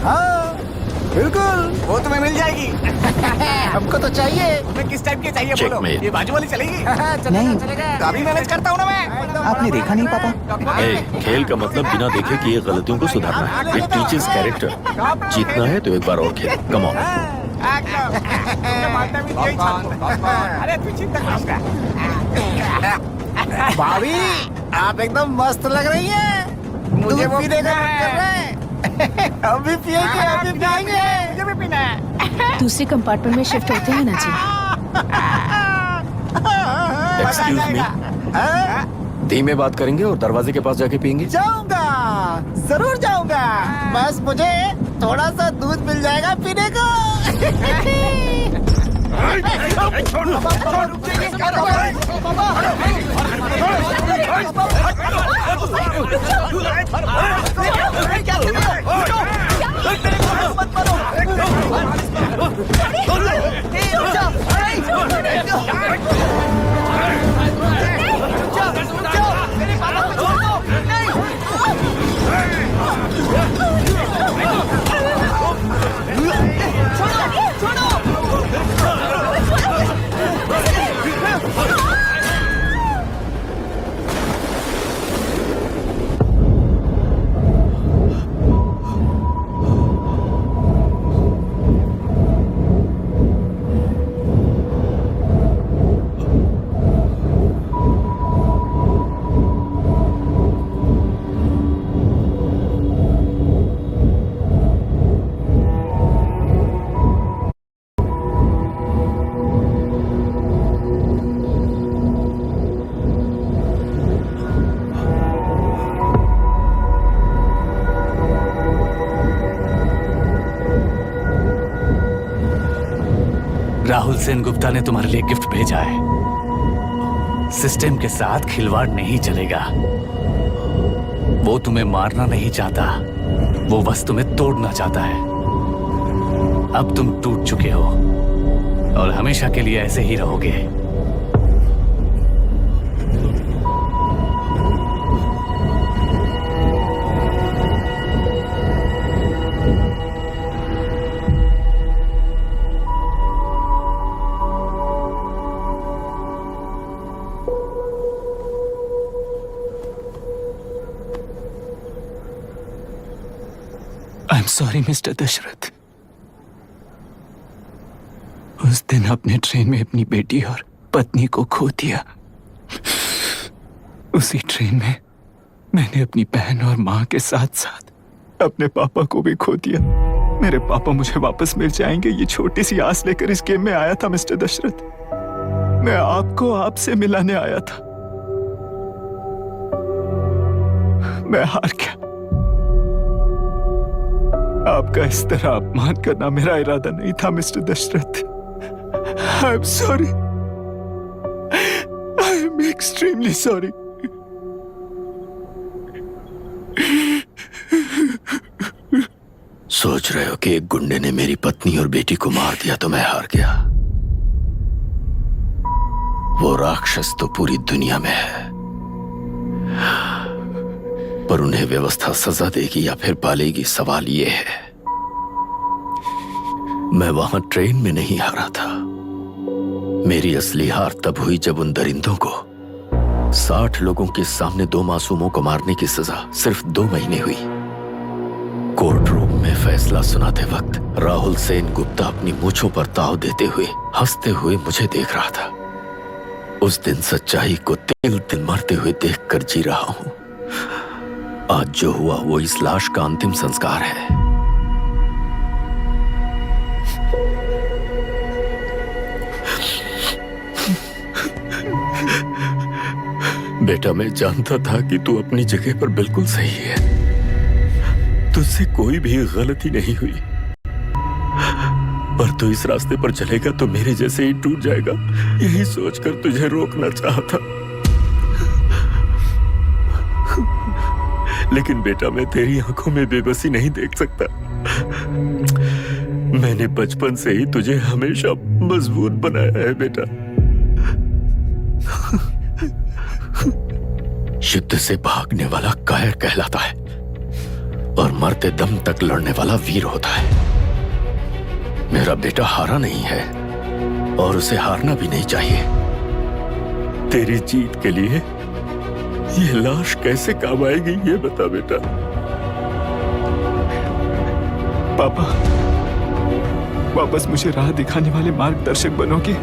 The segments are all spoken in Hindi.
हाँ बिल्कुल, वो तुम्हें मिल जाएगी। हमको तो चाहिए। तुम्हें किस टाइप की चाहिए बोलो? Checkmate. ये बाजू वाली चलेगी? नहीं। तो अभी मैनेज करता हूँ ना मैं। आपने देखा नहीं पापा? खेल का मतलब बिना देखे किए गलतियों को सुधारना है। It teaches character. जीतना है तो एक बार और खेल। Come on. अरे तू चिंता मत कर। भाभी आप एकदम मस्त लग रही हैं। मुझे वो पीने का पीना मन कर रहा है। अभी पिएंगे, अभी पिएंगे। मुझे भी पीना है। दूसरे कंपार्टमेंट में शिफ्ट होते हैं ना जी। एक्सक्यूज मी, हाँ? धीमे बात करेंगे और दरवाजे के पास जाके पियेंगे। जाऊंगा, जरूर जाऊंगा। बस मुझे थोड़ा सा दूध मिल जाएगा पीने को। राहुल सेन गुप्ता ने तुम्हारे लिए गिफ्ट भेजा है। सिस्टम के साथ खिलवाड़ नहीं चलेगा। वो तुम्हें मारना नहीं चाहता, वो बस तुम्हें तोड़ना चाहता है। अब तुम टूट चुके हो और हमेशा के लिए ऐसे ही रहोगे। I'm sorry, mister Dasharath. उस दिन अपने ट्रेन में अपनी बेटी और पत्नी को खो दिया। उसी ट्रेन में मैंने अपनी बहन और माँ के साथ साथ अपने पापा को भी खो दिया। मेरे पापा मुझे वापस मिल जाएंगे, ये छोटी सी आस लेकर इस गेम में आया था मिस्टर दशरथ। मैं आपको आपसे मिलाने आया था। मैं हार गया। आपका इस तरह अपमान करना मेरा इरादा नहीं था mister Dasharath. I am sorry. I am extremely sorry. सोच रहे हो कि एक गुंडे ने मेरी पत्नी और बेटी को मार दिया तो मैं हार गया? वो राक्षस तो पूरी दुनिया में है, पर उन्हें व्यवस्था सजा देगी या फिर पालेगी, सवाल ये है। मैं वहां ट्रेन में नहीं हारा था। मेरी असली हार तब हुई जब उन दरिंदों को 60 लोगों के सामने 2 मासूमों को मारने की सजा सिर्फ 2 महीने हुई। कोर्ट रूम में फैसला सुनाते वक्त राहुल सेन गुप्ता अपनी मूंछों पर ताव देते हुए हंसते हुए मुझे देख रहा था। उस दिन सच्चाई को तिल तिल मरते हुए देखकर जी रहा हूं। आज जो हुआ वो इस लाश का अंतिम संस्कार है। बेटा, मैं जानता था कि तू अपनी जगह पर बिल्कुल सही है। तुझसे कोई भी गलती नहीं हुई, पर तू इस रास्ते पर चलेगा तो मेरे जैसे ही टूट जाएगा, यही सोचकर तुझे रोकना चाहता। लेकिन बेटा, मैं तेरी आंखों में बेबसी नहीं देख सकता। मैंने बचपन से ही तुझे हमेशा मजबूत बनाया है बेटा। युद्ध से भागने वाला कायर कहलाता है, और मरते दम तक लड़ने वाला वीर होता है। मेरा बेटा हारा नहीं है और उसे हारना भी नहीं चाहिए। तेरी जीत के लिए ये लाश कैसे काम आएगी ये बता बेटा। पापा, वापस मुझे राह दिखाने वाले मार्गदर्शक बनोगे?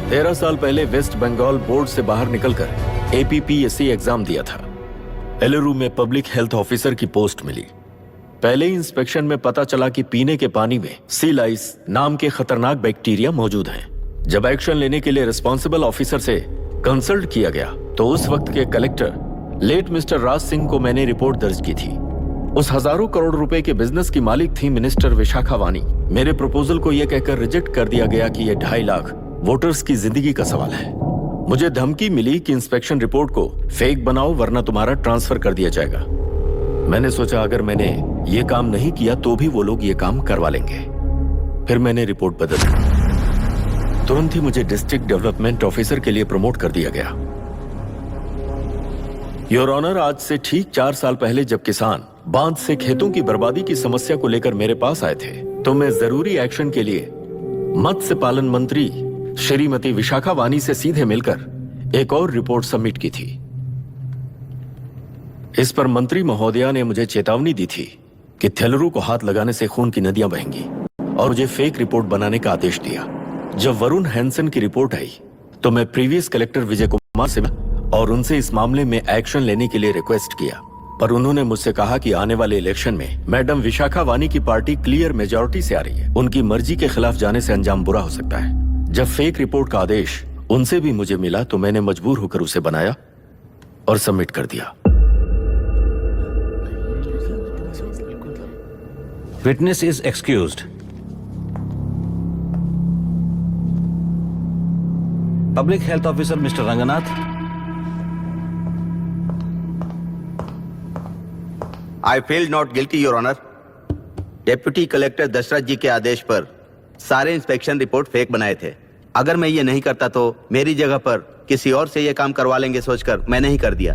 तेरह साल पहले वेस्ट बंगाल बोर्ड से बाहर निकलकर APPSC एग्जाम दिया था। एलुरु में पब्लिक हेल्थ ऑफिसर की पोस्ट मिली। पहले ही इंस्पेक्शन में पता चला कि पीने के पानी में सी लाइस नाम के खतरनाक बैक्टीरिया मौजूद हैं। जब एक्शन लेने के लिए रिस्पॉन्सिबल ऑफिसर से कंसल्ट किया गया तो उस वक्त के collector late mister Raj Singh को मैंने रिपोर्ट दर्ज की थी। उस हजारों करोड़ रुपए के बिजनेस की मालिक थी मिनिस्टर विशाखा वानी। मेरे प्रपोजल को यह कहकर रिजेक्ट कर दिया गया कि यह 2.5 लाख वोटर्स की जिंदगी का सवाल है। मुझे धमकी मिली कि इंस्पेक्शन रिपोर्ट को फेक बनाओ वरना तुम्हारा ट्रांसफर कर दिया जाएगा। मैंने सोचा अगर मैंने ये काम नहीं किया तो भी वो लोग ये काम करवा लेंगे। फिर मैंने रिपोर्ट बदल दी। तुरंत ही मुझे डिस्ट्रिक्ट डेवलपमेंट ऑफिसर के लिए प्रमोट कर दिया गया। योर ऑनर, आज से ठीक 4 साल पहले जब किसान बांध से खेतों की बर्बादी की समस्या को लेकर मेरे पास आए थे तो मैं जरूरी एक्शन के लिए मत्स्य पालन मंत्री श्रीमती विशाखा वानी से सीधे मिलकर एक और रिपोर्ट सबमिट की थी। इस पर मंत्री महोदया ने मुझे चेतावनी दी थी कि थेलरू को हाथ लगाने से खून की नदियां बहेंगी और मुझे फेक रिपोर्ट बनाने का आदेश दिया। जब वरुण हैंसन की रिपोर्ट आई तो मैं प्रीवियस कलेक्टर विजय कुमार से और उनसे इस मामले में एक्शन लेने के लिए रिक्वेस्ट किया, पर उन्होंने मुझसे कहा कि आने वाले इलेक्शन में मैडम विशाखा वानी की पार्टी क्लियर मेजॉरिटी से आ रही है। उनकी मर्जी के खिलाफ जाने से अंजाम बुरा हो सकता है। जब फेक रिपोर्ट का आदेश उनसे भी मुझे मिला तो मैंने मजबूर होकर उसे बनाया और सबमिट कर दिया। Witness is excused. Public Health Officer Mr. Ranganath. I feel not guilty, Your Honor. Deputy collector Dashrath ji के आदेश पर सारे इंस्पेक्शन रिपोर्ट फेक बनाए थे। अगर मैं ये नहीं करता तो मेरी जगह पर किसी और से ये काम करवा लेंगे सोचकर मैं नहीं कर दिया।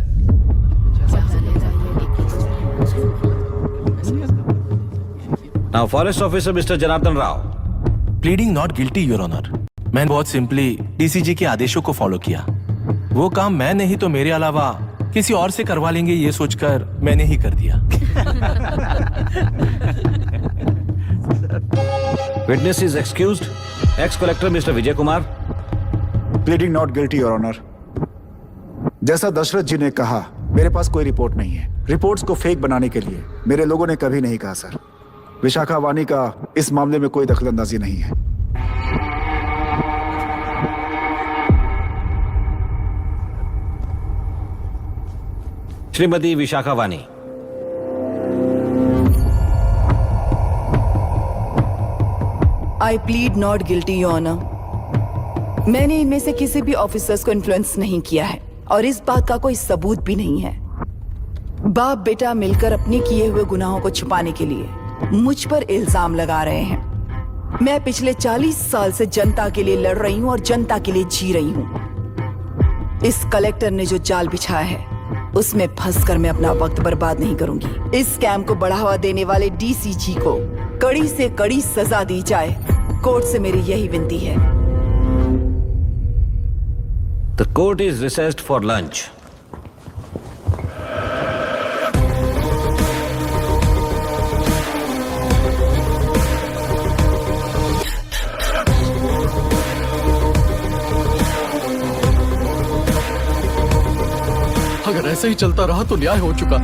Now Forest Officer Mr. Janardhan Rao. Pleading not guilty your honour. मैंने बहुत सिंपली डीसीजी के आदेशों को फॉलो किया। वो काम मैं नहीं तो मेरे अलावा किसी और से करवा लेंगे ये सोचकर मैंने ही कर दिया। Witness is excused. Ex-Collector Mr. Vijay Kumar. Pleading not guilty your honour. जैसा दशरथ जी ने कहा, मेरे पास कोई रिपोर्ट नहीं है। रिपोर्ट्स को फेक बनाने के लिए मेरे लोगों ने कभी नहीं कहा सर। विशाखा वानी का इस मामले में कोई दखलंदाजी नहीं है। Shrimati Vishakha Wani. I plead not guilty your honour. मैंने इनमें से किसी भी ऑफिसर्स को इन्फ्लुएंस नहीं किया है और इस बात का कोई सबूत भी नहीं है। बाप बेटा मिलकर अपने किए हुए गुनाहों को छुपाने के लिए मुझ पर इल्जाम लगा रहे हैं। मैं पिछले 40 साल से जनता के लिए लड़ रही हूं और जनता के लिए जी रही हूं। इस कलेक्टर ने जो जाल बिछाया है उसमें फंसकर मैं अपना वक्त बर्बाद नहीं करूंगी। इस स्कैम को बढ़ावा देने वाले डीसीजी को कड़ी से कड़ी सजा दी जाए। कोर्ट से मेरी यही विनती है। The court is recessed for lunch. अगर ऐसे ही चलता रहा तो न्याय हो चुका।